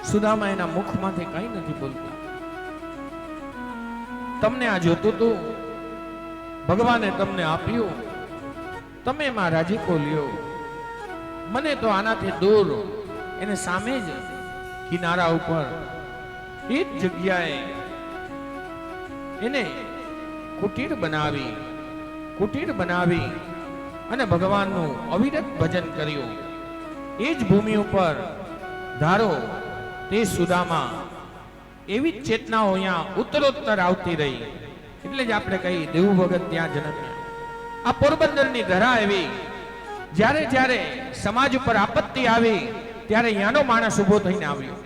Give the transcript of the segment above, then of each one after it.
સુદામા એના મુખમાંથી કંઈ નથી બોલતા. તમને આ જોતું તું, ભગવાને તમને આપ્યું, તમે એમાં રાજીપો લ્યો. મને તો આનાથી દૂર એને સામે જ કિનારા ઉપર એ જ જગ્યાએ એને કુટીર બનાવી અને ભગવાનનું અવિરત ભજન કર્યું. એ જ ભૂમિ ઉપર ધારો તે સુદામા એવી જ ચેતનાઓ અહીંયા ઉત્તરોત્તર આવતી રહી. એટલે જ આપણે કહી દેવ ભગત ત્યાં જન્મ્યા. આ પોરબંદરની ધરા એવી, જ્યારે જ્યારે સમાજ ઉપર આપત્તિ આવી ત્યારે અહીંયાનો માણસ ઉભો થઈને આવ્યો.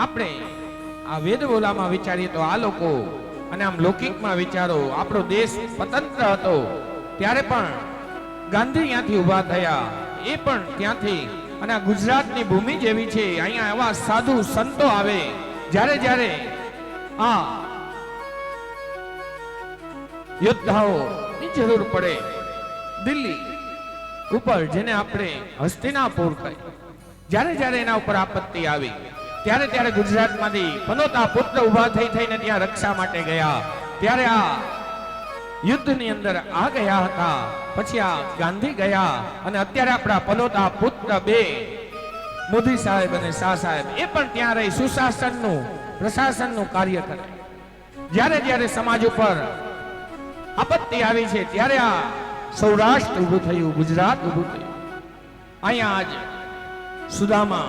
આપણે આ વેદ બોલામાં વિચારીએ તો આ લોકો અને આમ લૌકિકમાં વિચારો, આપણો દેશ સ્વતંત્ર હતો ત્યારે પણ ગાંધી ત્યાંથી ઉભા થયા, એ પણ ત્યાંથી. અને આ ગુજરાતની ભૂમિ જેવી છે, અહીંયા એવા સાધુ સંતો આવે જ્યારે જ્યારે આ યોદ્ધાઓની જરૂર પડે. દિલ્હી ઉપર જેને આપણે હસ્તિનાપુર કહી, જ્યારે જ્યારે એના ઉપર આપત્તિ આવી ત્યારે ત્યારે ગુજરાતમાંથી પનોતા પુત્ર ઉભા થઈને ત્યાં રક્ષા માટે ગયા. ત્યારે આ યુદ્ધની અંદર આ ગયા હતા, પછી આ ગાંધી ગયા, અને અત્યારે આપણા પનોતા પુત્ર બે મોદી સાહેબ અને શાહ સાહેબ એ પણ ત્યાં રહી સુશાસનનું પ્રશાસનનું કાર્ય કરે. જ્યારે જ્યારે સમાજ ઉપર આપત્તિ આવી છે ત્યારે આ સૌરાષ્ટ્ર ઊભું થયું, ગુજરાત ઊભું થયું. અહીંયા આજ સુદામા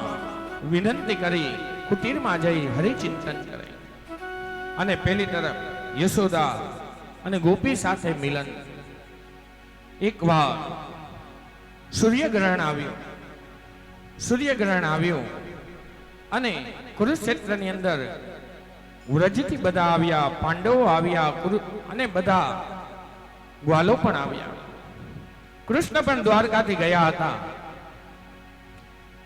વિનંતી કરી કુટીરમાં જઈ હરિચિંતન કરે. અને પેલી તરફ યશોદા અને ગોપી સાથે મિલન. એકવાર સૂર્યગ્રહણ આવ્યું અને કુરુક્ષેત્રની અંદર વ્રજથી બધા આવ્યા, પાંડવો આવ્યા અને બધા ગ્વાલો પણ આવ્યા. કૃષ્ણ પણ દ્વારકાથી ગયા હતા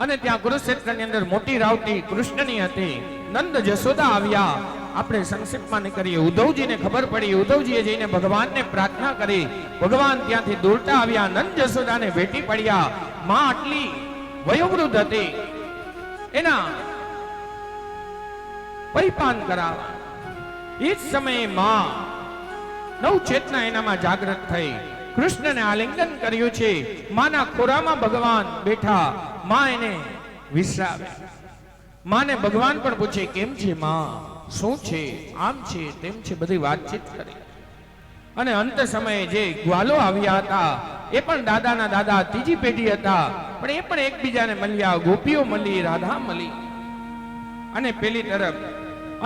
અને ત્યાં કુરુક્ષેત્રની અંદર મોટી રાવટી કૃષ્ણની હતી. નંદ જશોદા આવ્યા. આપણે સંક્ષિપ્તમાં કરીએ. ઉદ્ધવજીને ખબર પડી, ઉદ્ધવજીએ જઈને ભગવાનને પ્રાર્થના કરી. ભગવાન ત્યાંથી દોડતા આવ્યા, નંદ જશોદાને ભેટી પડ્યા. માં આટલી વયોવૃદ્ધ હતી, એના પરિપાન કરાવા. એ જ સમયે માં નવ ચેતના એનામાં જાગૃત થઈ. કૃષ્ણને આલિંગન કર્યું છે. માના ખોરામાં ભગવાન બેઠા. માં એને વિસરાવે. માને ભગવાન પણ પૂછે, કેમ છે માં, શું છે, આમ છે તેમ છે, બધી વાતચીત કરી. અને અંત સમયે જે ગ્વાલો આવ્યા હતા એ પણ દાદાના દાદા ત્રીજી પેઢી હતા, પણ એ પણ એકબીજાને મળ્યા. ગોપીઓ મળી, રાધા મળી. અને પેલી તરફ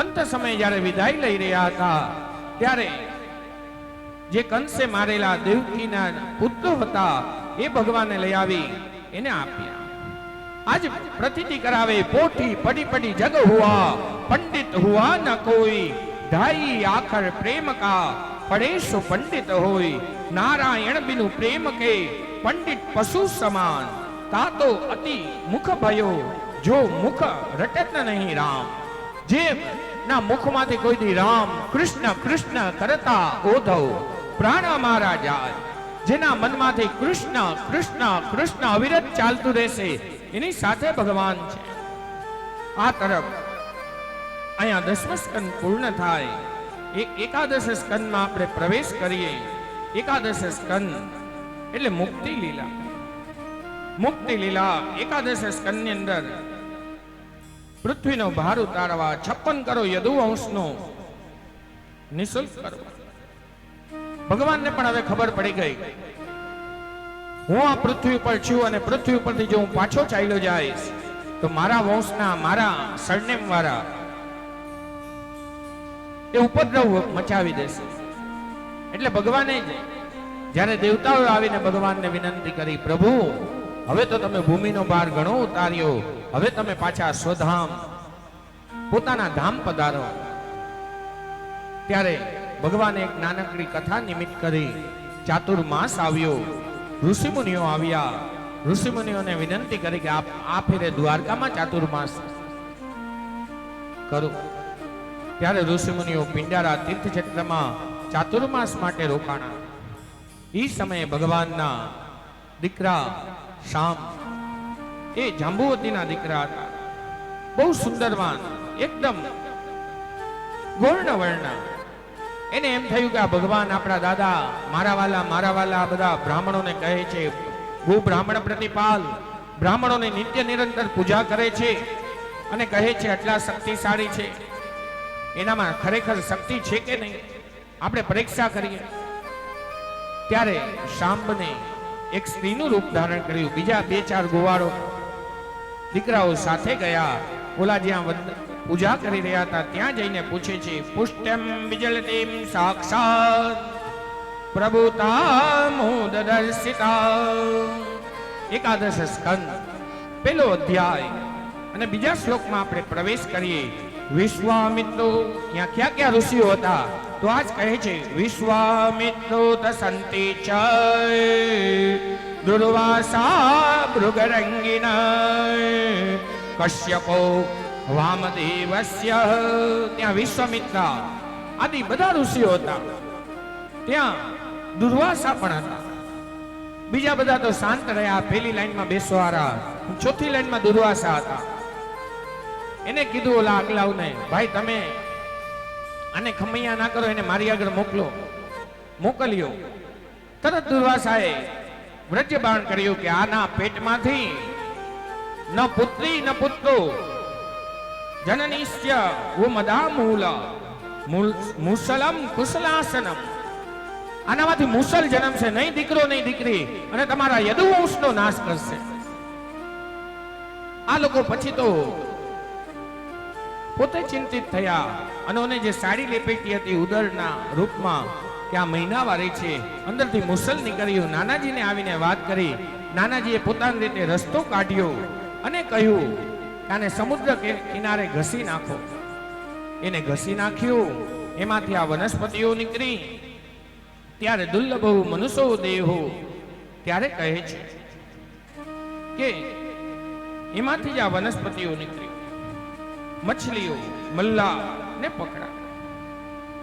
અંત સમયે જ્યારે વિદાય લઈ રહ્યા હતા ત્યારે જે કંસે મારેલા દેવકીના પુત્રો હતા એ ભગવાનને લઈ આવી એને આપ્યા. आज प्रतीति करावे पोठी पड़ी पड़ी जग हुआ, पंडित हुआ न कोई, ढाई आखर प्रेम का पड़े सो पंडित होई. नारायण बिनु प्रेम के पंडित पशु समान, तातो अति मुख भयो जो मुख रटत नहीं राम. जे ना मुख माथे कोई दी राम कृष्ण कृष्ण करता ओधव प्राण मारा जाय. जेना मन माथे कृष्ण कृष्ण कृष्ण अविरत चालतु रहेशे એની સાથે ભગવાન છે. આ તરફ અહીંયા દસમ સ્કંદ પૂર્ણ થાય. એકાદશ સ્કંદમાં આપણે પ્રવેશ કરીએ. એકાદશ સ્કંદ એટલે મુક્તિ લીલા. મુક્તિ લીલા એકાદશ સ્કંદની અંદર પૃથ્વીનો ભાર ઉતારવા, 56 કરો યદુવંશનો નિશુલ્ક કરવા. ભગવાનને પણ હવે ખબર પડી ગઈ, હું આ પૃથ્વી પર છું અને પૃથ્વી પરથી જો હું પાછો ચાલ્યો જઈશ તો મારા વંશના, મારા સરનેમ વાળા એ ઉપદ્રવ મચાવી દેશે. એટલે ભગવાને જ્યારે દેવતાઓ આવીને ભગવાનને વિનંતી કરી, પ્રભુ હવે તો તમે ભૂમિનો ભાર ઘણો ઉતાર્યો, હવે તમે પાછા સ્વધામ પોતાના ધામ પધારો. ત્યારે ભગવાને એક નાનકડી કથા નિમિત્ત કરી. ચાતુર્માસ આવ્યો, ઋષિમુનિઓ આવ્યા. ઋષિમુનિઓને વિનંતી કરી કે આ ફેરે દ્વારકામાં ચાતુર્માસ કરો. ત્યારે ઋષિમુનિઓ પિંડારા તીર્થક્ષેત્રમાં ચાતુર્માસ માટે રોકાણા. એ સમયે ભગવાનના દીકરા શામ એ જાંબુવતીના દીકરા હતા. બહુ સુંદરવાન, એકદમ ગૌર્ણ વર્ણ. એને એમ થયું કે આ ભગવાન આપણા દાદા મારા વાલા આ બધા બ્રાહ્મણોને કહે છે, હું બ્રાહ્મણ પ્રતિપાલ, બ્રાહ્મણોને નિત્ય નિરંતર પૂજા કરે છે અને કહે છે આટલા શક્તિશાળી છે, એનામાં ખરેખર શક્તિ છે કે નહીં, આપણે પરીક્ષા કરીએ. ત્યારે શાંબને એક સ્ત્રીનું રૂપ ધારણ કર્યું. બીજા 2-4 ગોવાળો દીકરાઓ સાથે ગયા. ઓલા જ્યાં પૂજા કરી રહ્યા હતા ત્યાં જઈને પૂછે છે, પુષ્ટમ વિજલતીમ સાક્ષાત પ્રભુતામોદર્શિતા. એકાદશ સ્કંદ, પહેલો અધ્યાય અને બીજા શ્લોકમાં આપણે પ્રવેશ કરીએ. વિશ્વામિત્રો, ત્યાં ક્યાં ક્યાં ઋષિઓ હતા તો આજ કહે છે, વિશ્વામિત્રો તસંતિ ચ દુર્વાસા ભૃગરંગિના કશ્યપો વામદેવસ્ય. ત્યાં વિશ્વામિત્ર આદિ બધા ઋષિઓ હતા. ત્યાં દુર્વાસા પણ હતા. બીજા બધા તો શાંત રહ્યા, પહેલી લાઈનમાં બેસવાળા, ચોથી લાઈનમાં દુર્વાસા હતા. એને કીધું ઓલા આગલાવને, ભાઈ તમે આને ખમૈયા ના કરો, એને મારી આગળ મોકલ્યો. તરત દુર્વાસાએ વ્રજબાણ કર્યું કે આના પેટમાંથી ન પુત્રી ન પુત્રો જનનીસ્ય વો મદામૂલ મુસલમ કુશલાસનમ. આનામાંથી મુસલ જન્મશે, નહીં દીકરો નહીં દીકરી, અને તમારા યદુવંશનો નાશ કરશે. આ લોકો પછી તો પોતે ચિંતિત થયા. અને જે સાડી લેપેટી હતી ઉદરના રૂપમાં કે આ મહિનાવાળી છે, અંદરથી મુસલ નીકળ્યું. નાનાજીને આવીને વાત કરી. નાનાજીએ પોતાની રીતે રસ્તો કાઢ્યો અને કહ્યું કે આને સમુદ્ર કિનારે ઘસી નાખો. એને ઘસી નાખ્યું, એમાંથી આ વનસ્પતિઓ નીકળી. ત્યારે દુર્લભ મનુષ્યો દેહો, ત્યારે કહે છે કે એમાંથી જ આ વનસ્પતિઓ નીકળી. મછલીઓ મલ્લા ને પકડા.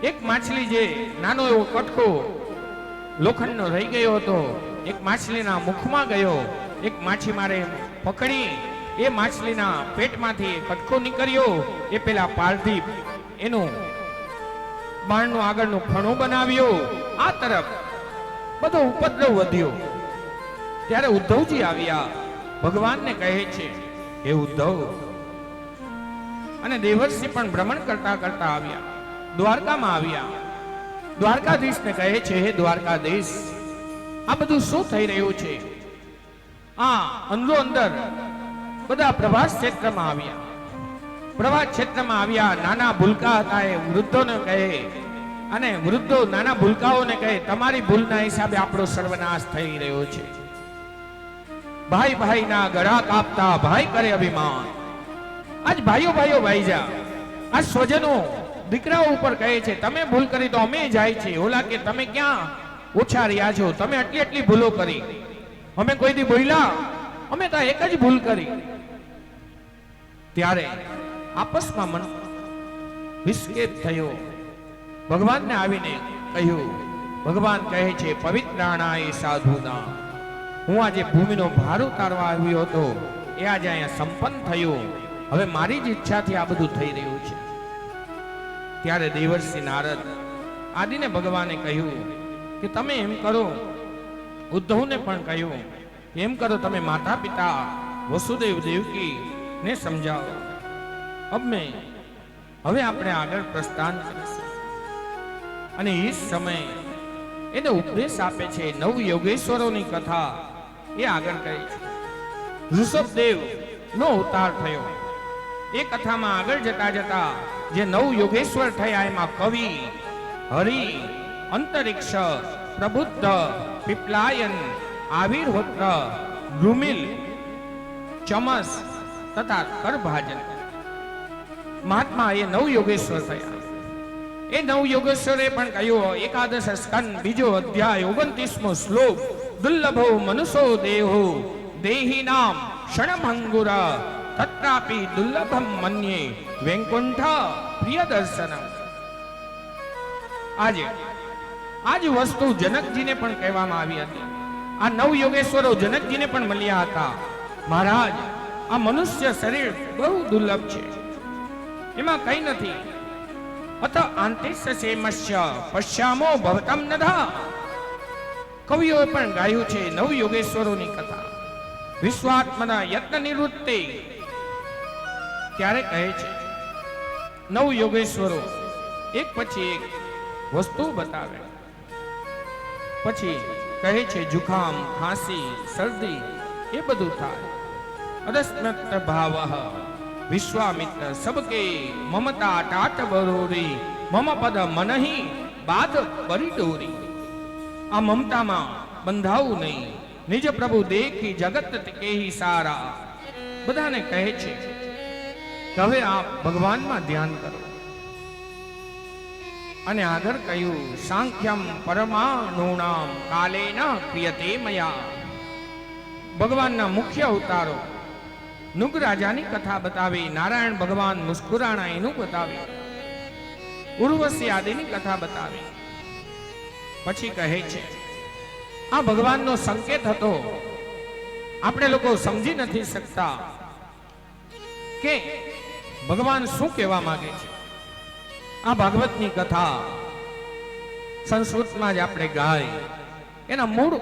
એક માછલી જે નાનો એવો કટકો લોખંડનો રહી ગયો હતો, એક માછલીના મુખમાં ગયો. એક માછીમારે પકડી, એ માછલીના પેટમાંથી કટકો નીકળ્યો. એ પેલા પારધી એનું બાણનું આગળનું ફણું બનાવ્યો. આ તરફ બધો ઉપદ્રવ વધ્યો. ત્યારે ઉદ્ધવજી આવ્યા. ભગવાનને કહે છે, હે ઉદ્ધવ. અને દેવર્ષિ પણ ભ્રમણ કરતા કરતા આવ્યા, દ્વારકામાં આવ્યા. દ્વારકાધીશને કહે છે, હે દ્વારકાધીશ, આ બધું શું થઈ રહ્યું છે? અંદરો અંદર બધા પ્રભાસ ક્ષેત્રમાં આવ્યા. પ્રભાસ ક્ષેત્રમાં આવ્યા. નાના ભૂલકા હતા એ વૃદ્ધોને કહે, અને વૃદ્ધો નાના ભૂલકાઓને કહે, તમારી ભૂલના હિસાબે આપણો સર્વનાશ થઈ રહ્યો છે. ભાઈ ભાઈના ગળા કાપતા ભાઈ કરે અભિમાન. આજ ભાઈઓ ભાઈ જા. આ સ્વજનો દીકરાઓ ઉપર કહે છે, તમે ભૂલ કરી તો અમે જાય છે. ઓલા કે તમે ક્યાં ઓછા રહ્યા છો, તમે આટલી ભૂલો કરી, અમે કોઈ દી બોલ્યા? અમે તો એક જ ભૂલ કરી. ત્યારે આપસમાં મન વિસ્કેપ થયો. ભગવાનને આવીને કહ્યું. ભગવાન કહે છે, પવિત્રાણાય સાધુના, હું આજે ભૂમિનો ભાર ઉતારવા આવ્યો હતો, એ આજે અહીંયા સંપન્ન થયું. હવે મારી જ ઈચ્છાથી આ બધું થઈ રહ્યું છે. ત્યારે દેવર્ષિ નારદ આદિને ભગવાને કહ્યું કે તમે એમ કરો, ઉદ્ધવને પણ કહ્યું, એમ કરો તમે માતા પિતા વસુદેવ દેવકી ને સમજાવો. હવે આપણે આગળ પ્રસ્થાન કરીશું. અને એ સમય એને ઉપદેશ આપે છે. 9 યોગેશ્વરોની કથા એ આગળ કહે છે. ઋષભદેવ નો અવતાર થયો. એ કથામાં આગળ જતા જે 9 યોગેશ્વર થયા એમાં કવિ, હરિ, અંતરિક્ષ, પ્રબુદ્ધ, પીપલાયન, આવિર્હોત્ર, ધ્રુમિલ, ચમસ તથા કરભાજન મહાત્મા એ 9 યોગેશ્વર થયા. એ 9 યોગેશ્વરે પણ કહ્યું. એકાદશ સ્કંદ, બીજો અધ્યાય, 29મો શ્લોક. દુર્લભો મનુષ્યો દેહો દેહી નામ ક્ષણભંગુર તત્રાપી દુર્લભમ મન્યે વૈકુંઠ પ્રિય દર્શનમ. આજ વસ્તુ જનકજીને પણ કહેવામાં આવી હતી. આ 9 યોગેશ્વરો જનકજીને પણ મળ્યા હતા. મહારાજ, આ મનુષ્ય શરીર બહુ દુર્લભ છે, એમાં કઈ નથી. અત આંતિસ્ય પશ્યામો ભવતમ નધા. કવિઓએ પણ ગાયું છે નવ યોગેશ્વરોની કથા. વિશ્વાત્મના યત્ન નિવૃત્તિ ત્યારે કહે છે નવ યોગેશ્વરો એક પછી એક વસ્તુ બતાવે, પછી કહે છે જુખામ, ખાંસી, શરદી એ બધું થાય. અદસ્મત ભાવ વિશ્વામિત્ર સબકે મમતા ટાટ બરોરી મમ પદ મનહી બાદ બરી ડોરી. આ મમતામાં બંધાવું નહીં, નિજ પ્રભુ દેખી જગત કેહી સારા. બધાને કહે છે કે હવે આપ ભગવાનમાં ધ્યાન કરો. અને આગળ કહ્યું સાંખ્યમ પરમાણુનામ કાલેન ક્રિયતે મયા. ભગવાનના મુખ્ય અવતારો નુગ રાજાની કથા બતાવી, નારાયણ ભગવાન મુસ્કુરાણા એનું બતાવી, ઉર્વશી આદિની કથા બતાવી. પછી કહે છે આ ભગવાનનો સંકેત હતો, આપણે લોકો સમજી નથી શકતા કે ભગવાન શું કહેવા માંગે છે. આ ભાગવતની કથા સંસ્કૃતમાં જ આપણે ગાય, એના મૂળ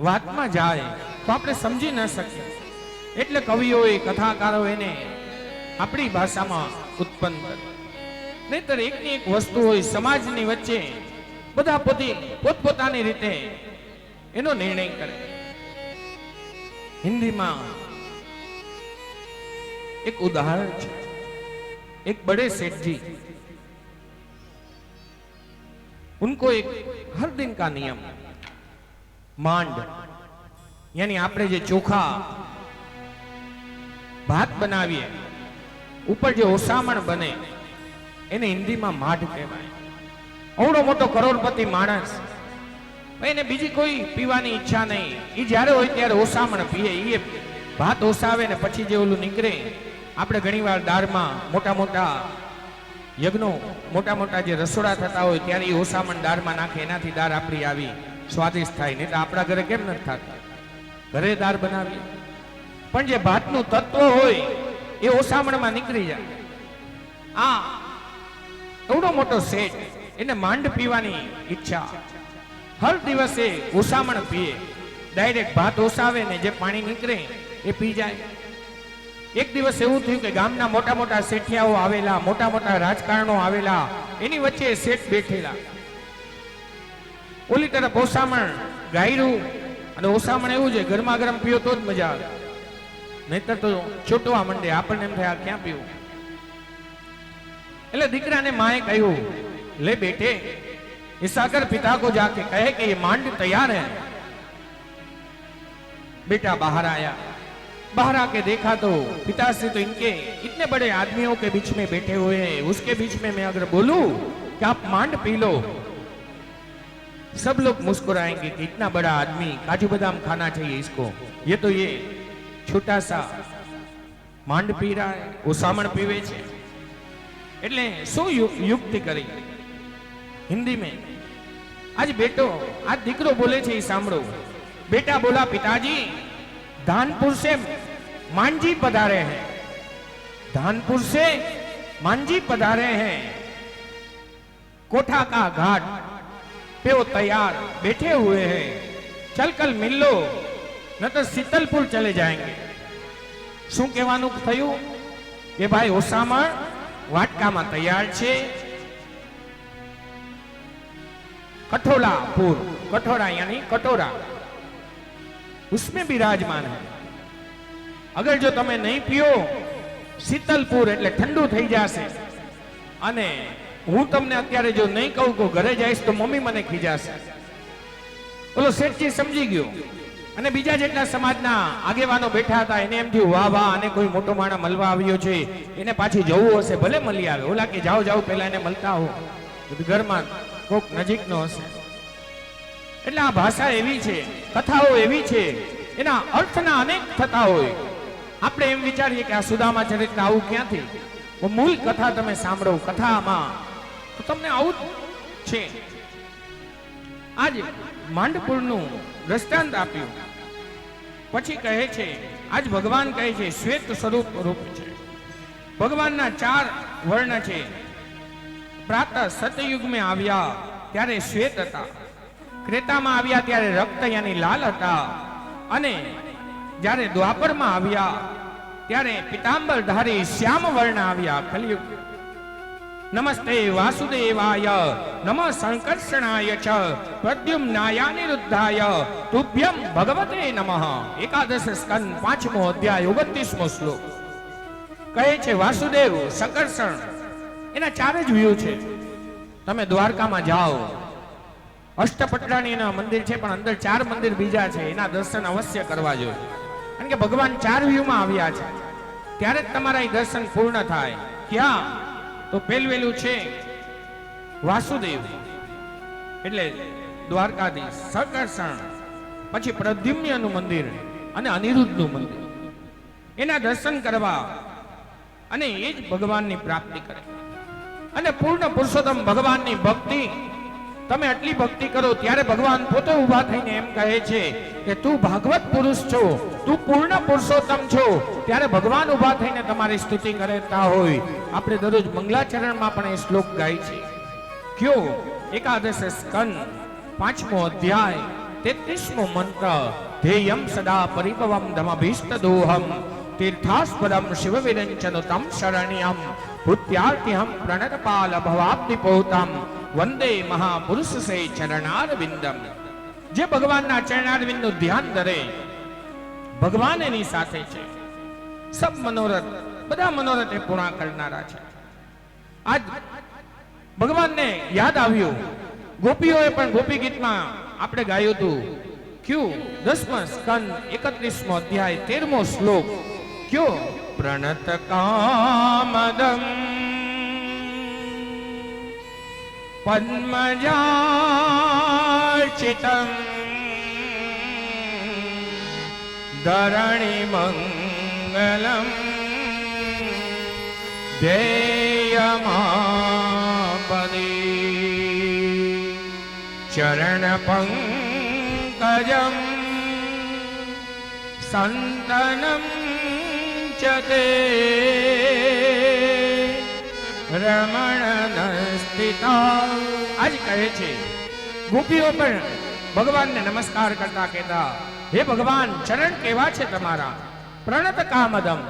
વાતમાં જાય તો આપણે સમજી ન શકીએ. એટલે કવિઓએ, કથાકારો એને આપણી ભાષામાં ઉત્પન્ન કરી. નહીતર એકની એક વસ્તુ હોય સમાજની વચ્ચે, બધા પોતપોતાની રીતે એનો નિર્ણય કરે. हिंदी में एक उदाहरण है, एक बड़े सेठ जी, उनको एक हर दिन का नियम, मांड यानी आपने जो चोखा भात बनावीए ऊपर जो ओसामण बने एने हिंदी में माठ कहेवाय। अवड़ो मोटो करोड़पति माणस એને બીજી કોઈ પીવાની ઈચ્છા નહીં, એ જ્યારે હોય ત્યારે ઓસામણ પીએ, એ ભાત ઓસાવે ને પછી જે ઓલું નીકળે. આપણે ઘણીવાર દાળમાં મોટા મોટા યજ્ઞો, મોટા મોટા જે રસોડા થતા હોય ત્યારે એ ઓસામણ દાળમાં નાખે, એનાથી દાળ આપણી આવી સ્વાદિષ્ટ થાય. નહીં તો આપણા ઘરે કેમ નથી થતું, ઘરે દાળ બનાવીએ પણ જે ભાતનું તત્વ હોય એ ઓસામણમાં નીકળી જાય. આ એવડો મોટો શેઠ, એને માંડ પીવાની ઈચ્છા, हर दिवसे ओसामण पीए, डायरेक्ट भात ओसावे ने जे पानी निकले ए पी जाए। एक दिवस एवं थयुं के गामना मोटा मोटा सेठियाओ आवेला, मोटा मोटा राजकारणो आवेला, एनी वच्चे सेठ बैठेला। ओली तरफ ओसामण गायरू अने ओसामण एवुं छे गरमा गरम पीओ तो ज मजा आवे, नहीतर तो छोटवा मंडे, आपणे एम थाय क्यां पीवुं। એટલે દીકરાને માએ કહ્યું, ले बेटे इस आकर पिता को जाके कहे कि ये मांड तैयार है। बेटा बाहर आया, बाहर आके देखा तो पिताश्री तो इनके इतने बड़े आदमियों के बीच में बैठे हुए हैं, उसके बीच में मैं अगर बोलूं कि आप मांड पी लो, सब लोग मुस्कुराएंगे कि इतना बड़ा आदमी, काजू बादाम खाना चाहिए इसको, ये तो ये छोटा सा मांड पी रहा है, वो सामण पीवे छे। એટલે શું યુક્તિ કરી हिंदी में। आज बेटो, आज दीकरो बोले छे सांभळो। बेटा बोला, पिताजी धानपुर से मांझी पधारे हैं, धानपुर से मांझी पधारे हैं, कोठा का घाट पे वो तैयार बैठे हुए हैं, चल कल मिल लो न तो शीतलपुर चले जाएंगे। शू कहेवानुं थयुं के भाई ओसामण वाटका में तैयार छे, कठोलापुर, कठोरा यानी कटोरा, उसमें विराजमान है। अगर जो तमे नहीं पियो, शीतलपुर एटले ठंडू थई जाशे, अने हूँ तमने अत्यारे जो नहीं कहूं को घरे जाइश तो मम्मी मने खीजाशे। बोलो सेठजी समझी गयो, અને બીજા જેટલા સમાજના આગેવાનો બેઠા હતા એને એમ થયું, વાહ વાહ, અને કોઈ મોટો માણસ મળવા આવ્યો છે, એને પાછી જવું હશે, ભલે મળી આવે। ઓલા કે જાઓ જાઓ, પહેલા એને મળતા હો, ઘરમાં કોક નજીકનો હશે। એટલે આ ભાષા એવી છે, કથાઓ એવી છે, એના અર્થના અનેક થતા હોય। આપણે એમ વિચારીએ કે આ સુદામા ચરિત્ર આવું ક્યાંથી, મૂળ કથા તમે સાંભળો, કથામાં તો તમને આવું છે। આજ માંડપુરનું દ્રષ્ટાંત આપ્યું, પછી કહે છે આજ ભગવાન કહે છે શ્વેત સ્વરૂપ રૂપ છે. ભગવાનના 4 વર્ણ છે. પ્રાતઃ સતયુગમાં આવ્યા ત્યારે શ્વેત હતા, ક્રેતામાં આવ્યા ત્યારે રક્ત યાની લાલ હતા, અને જ્યારે દ્વાપરમાં આવ્યા ત્યારે પિતાંબરધારી શ્યામ વર્ણ આવ્યા કલિયુગ. નમસ્તે વાસુદેવાય નમઃ સંકર્ષણાય ચ પ્રદ્યુમ્નાય નિરુદ્ધાય તુભ્યમ ભગવતે નમઃ. એકાદશ સ્કંદ 5મો અધ્યાય 29મો શ્લોક કહે છે વાસુદેવ સંકર્ષણ એના 4 જ વ્યૂ છે. તમે દ્વારકામાં જાઓ, અષ્ટપટરાણીના મંદિર છે, પણ અંદર 4 મંદિર બીજા છે, એના દર્શન અવશ્ય કરવા જોઈએ. કારણ કે ભગવાન 4 વ્યૂમાં આવ્યા છે, ત્યારે જ તમારા એ દર્શન પૂર્ણ થાય. ક્યાં? તો પહેલું છે વાસુદેવ એટલે દ્વારકાધીશ, સંકર્ષણ, પછી પ્રદ્યુમ્નનું મંદિર અને અનિરુદ્ધનું મંદિર. એના દર્શન કરવા અને એ જ ભગવાનની પ્રાપ્તિ કરે. અને પૂર્ણ પુરુષોત્તમ ભગવાનની ભક્તિ, તમે આટલી ભક્તિ કરો ત્યારે ભગવાન પોતે ઊભા થઈને એમ કહે છે કે તું ભાગવત પુરુષ છો, તું પૂર્ણ પુરુષોત્તમ છો. ત્યારે ભગવાન ઊભા થઈને તમારી સ્તુતિ કરતા હોય. આપણે દરરોજ મંગલાચરણમાં પણ એ શ્લોક ગાય છે. કયો? એકાદશ સ્કંદ 5મો અધ્યાય 33મો મંત્ર. ધેયમ સદા પરિભવમ ધમભીષ્ટ દોહમ તીર્થાસ્પદમ શિવ વિરંચન તમ શરણ્યમ ભૂત્યાર્તિહમ પ્રણતપાલ ભવાબ્ધિપોતમ વંદે મહાપુરુષ સે ચરણારવિંદમ. જે ભગવાનના ચરણારવિંદનું ધ્યાન ધરે, ભગવાન એની સાથે છે. સબ મનોરથ, બધા મનોરથ એ પૂર્ણ કરનારા છે. આજ ભગવાનને યાદ આવ્યું. ગોપીઓએ પણ ગોપી ગીતમાં આપણે ગાયું હતું. ક્યું? 10મા સ્કંદ 31મો અધ્યાય 13મો શ્લોક. ક્યો? પ્રણત કામદમ પદ્મજાર્ચિતમ ધરણી મંગલમ ધ્યેયમાપદી ચરણ પંકજમ સંતનમ ચ તે રમણ સ્થિતા. આજ કહે છે ગોપીઓ પણ ભગવાનને નમસ્કાર કરતા કહેતા, હે ભગવાન, ચરણ કેવા છે તમારા. પ્રણત કામદમ,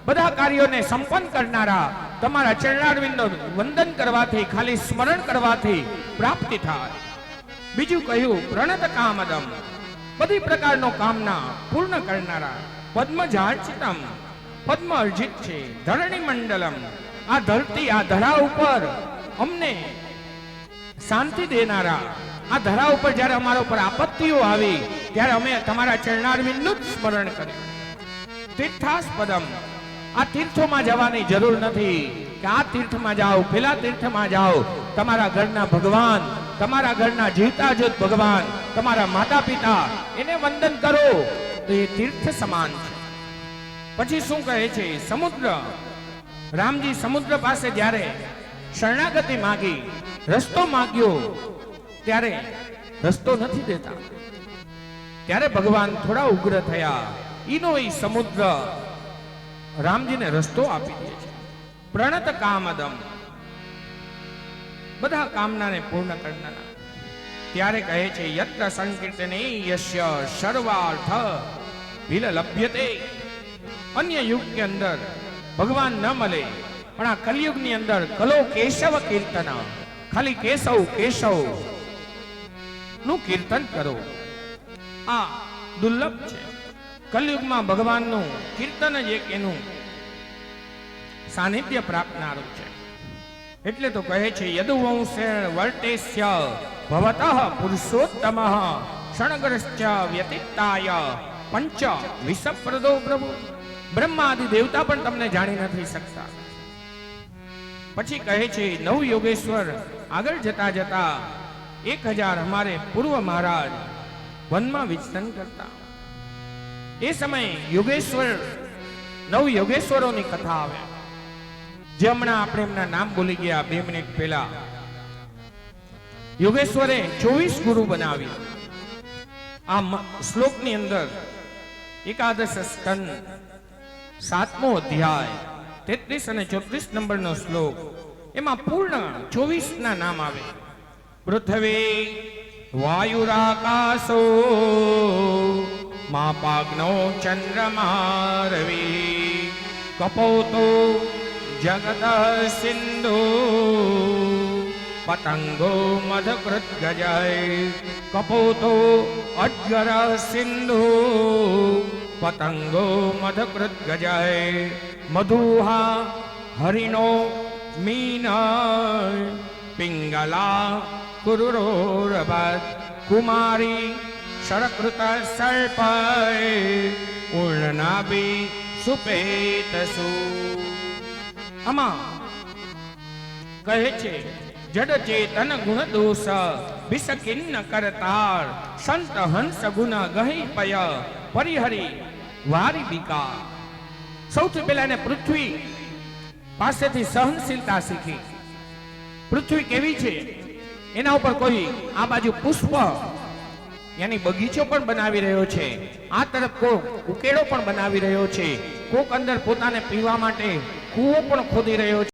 બધા કાર્યોને સંપન્ન કરનારા તમારા ચરણારવિંદનો વંદન કરવાથી, ખાલી સ્મરણ કરવાથી પ્રાપ્તિ થાય. બીજું કહ્યું પ્રણત કામદમ, બધી પ્રકારનો કામના પૂર્ણ કરનારા. પદ્મજાર્ચિતમ, પદ્મ અર્જિત છે. ધરણી મંડલમ, આ ધરતી, આ ધરા ઉપર અમને શાંતિ દેનારા. આ ધરા ઉપર જ્યારે અમારા ઉપર આપત્તિઓ આવી ત્યારે અમે તમારા ચરણારવિંદનું જ સ્મરણ કર્યું. તીર્થાસ્પદમ, આ તીર્થોમાં જવાની જરૂર નથી કે આ તીર્થમાં જાઓ, પેલા તીર્થમાં જાઓ. તમારા ઘરના ભગવાન, તમારા ઘરના જીવતા જોત ભગવાન, તમારા માતા પિતા, એને વંદન કરો તો એ તીર્થ સમાન છે. પછી શું કહે છે? સમુદ્ર, રામજી સમુદ્ર પાસે જ્યારે શરણાગતિ માગી, રસ્તો માગ્યો, ત્યારે રસ્તો નથી દેતા. ત્યારે ભગવાન થોડા ઉગ્ર થયા. ઈનો ઈ સમુદ્ર રામજીને રસ્તો આપી દે છે. પ્રણત કામદમ, બધા કામનાને પૂર્ણ કરનારા. ત્યારે કહે છે યત્ર સંકીર્તને યસ્ય સર્વાર્થ વિલલભ્યતે. અન્ય યુગ કે અંદર ભગવાન ન મળે, પણ આ કલયુગની અંદર કલો કેશવ કીર્તન, ખાલી કેશવ કેશવ નું કીર્તન કરો. આ દુર્લભ છે. કલયુગમાં ભગવાનનું કીર્તન જ એક એનું સાનિધ્ય પ્રાપ્તનારું છે. એટલે તો કહે છે યદુવંશેણ વર્તેસ્ય ભવતઃ પુરુષોત્તમઃ ક્ષણગ્રશ્ચ વ્યતિતાય પંચ વિષપ્રદો પ્રભુ. બ્રહ્માદિ દેવતા પણ તમને જાણી નથી શકતા. પછી કહે છે નવ યોગેશ્વર આગળ જતા જતા 1000 અમારે પૂર્વ મહારાજ વનમાં વિચરણ કરતા. એ સમયે યોગેશ્વર, 9 યોગેશ્વરોની કથા આવે, જે હમણાં આપણે એમના નામ બોલી ગયા 2 મિનિટ પહેલા. યોગેશ્વરે 24 ગુરુ બનાવ્યા. આ શ્લોકની અંદર એકાદશ સ્કંદ 7મો અધ્યાય 33 અને 34 નંબરનો શ્લોક. એમાં પૂર્ણ 24 ના નામ આવે. પૃથ્વી વાયુરાકાશો માપાગ્નો ચંદ્રમા રવિ કપોતો જગત સિંધુ પતંગો મધકૃત ગજય કપોતો અજ્ગર સિંધુ પતંગો મધકૃત ગજય મધુહા હરિણો મીન પિંગલા કુરુરોરભત કુમારી શરકૃત સર્પ ઉર્ણનાભી સુપેતસુ. આમાં કહે છે જડ ચેતન ગુણ દોષ વિષકિન્ન કરતાર સંત હંસ ગુણ ગહી પય પરિહરી વારી વિકાર. સૌથી પહેલા એને પૃથ્વી પાસેથી સહનશીલતા શીખી. પૃથ્વી કેવી છે એના ઉપર કોઈ આ બાજુ પુષ્પ યાની બગીચો પણ બનાવી રહ્યો છે, આ તરફ કોક ઉકેળો પણ બનાવી રહ્યો છે, કોક અંદર પોતાને પીવા માટે કૂવો પણ ખોદી રહ્યો છે.